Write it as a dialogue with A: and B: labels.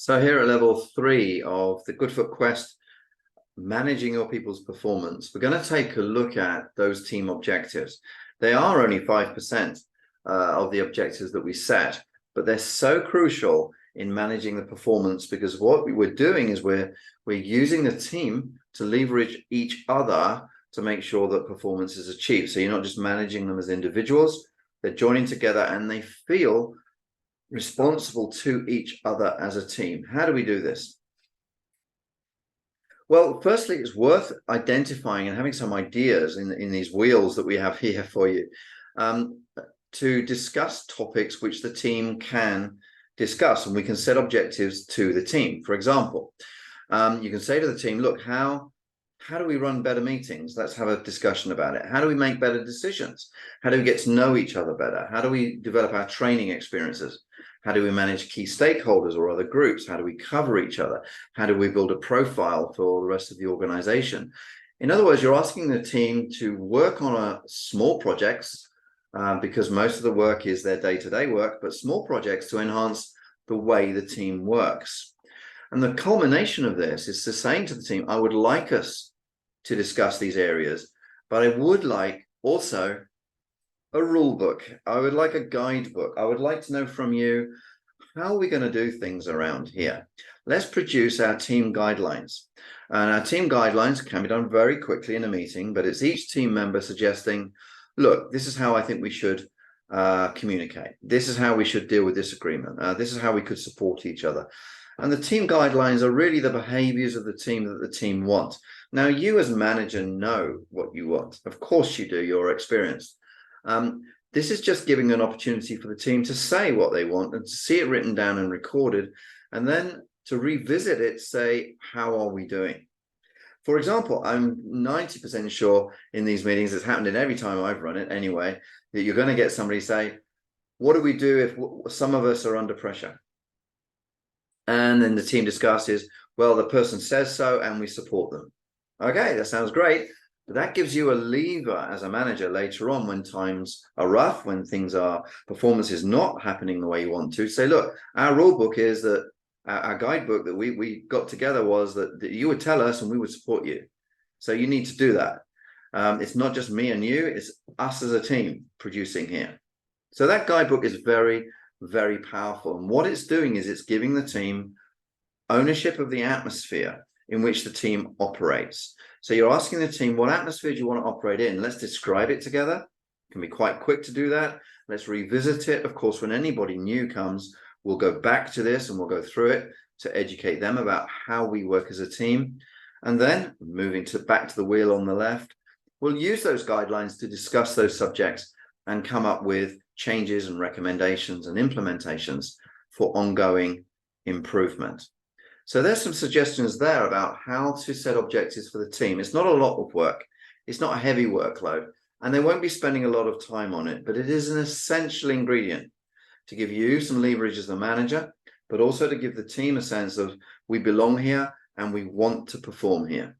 A: So here at level 3 of the Goodfoot Quest, managing your people's performance, we're going to take a look at those team objectives. They are only 5% of the objectives that we set, but they're so crucial in managing the performance, because what we're doing is we're using the team to leverage each other to make sure that performance is achieved. So you're not just managing them as individuals, they're joining together and they feel responsible to each other as a team. How do we do this? Well, firstly, it's worth identifying and having some ideas in these wheels that we have here for you to discuss topics which the team can discuss, and we can set objectives to the team. For example, you can say to the team, look, how do we run better meetings? Let's have a discussion about it. How do we make better decisions? How do we get to know each other better? How do we develop our training experiences? How do we manage key stakeholders or other groups? How do we cover each other? How do we build a profile for the rest of the organization? In other words, you're asking the team to work on small projects because most of the work is their day-to-day work, but small projects to enhance the way the team works. And the culmination of this is to saying to the team, I would like us to discuss these areas, but I would like also a rule book. I would like a guidebook. I would like to know from you, how are we going to do things around here? Let's produce our team guidelines. And our team guidelines can be done very quickly in a meeting, but it's each team member suggesting, look, this is how I think we should communicate. This is how we should deal with disagreement. This is how we could support each other. And the team guidelines are really the behaviors of the team that the team want. Now, you as manager know what you want. Of course you do, you're experienced. This is just giving an opportunity for the team to say what they want and to see it written down and recorded, and then to revisit it, say, how are we doing? For example, I'm 90% sure in these meetings, it's happened in every time I've run it anyway, that you're going to get somebody say, what do we do if some of us are under pressure? And then the team discusses, well, the person says so and we support them. Okay, that sounds great. But that gives you a lever as a manager later on when times are rough, when performance is not happening the way you want to. Say, look, our rule book is that our guidebook that we got together was that you would tell us and we would support you. So you need to do that. It's not just me and you, it's us as a team producing here. So that guidebook is very, very powerful. And what it's doing is it's giving the team ownership of the atmosphere in which the team operates. So you're asking the team, what atmosphere do you want to operate in? Let's describe it together. It can be quite quick to do that. Let's revisit it. Of course, when anybody new comes, we'll go back to this and we'll go through it to educate them about how we work as a team. And then moving back to the wheel on the left, we'll use those guidelines to discuss those subjects and come up with changes and recommendations and implementations for ongoing improvement. So there's some suggestions there about how to set objectives for the team. It's not a lot of work. It's not a heavy workload, and they won't be spending a lot of time on it, but it is an essential ingredient to give you some leverage as the manager, but also to give the team a sense of we belong here and we want to perform here.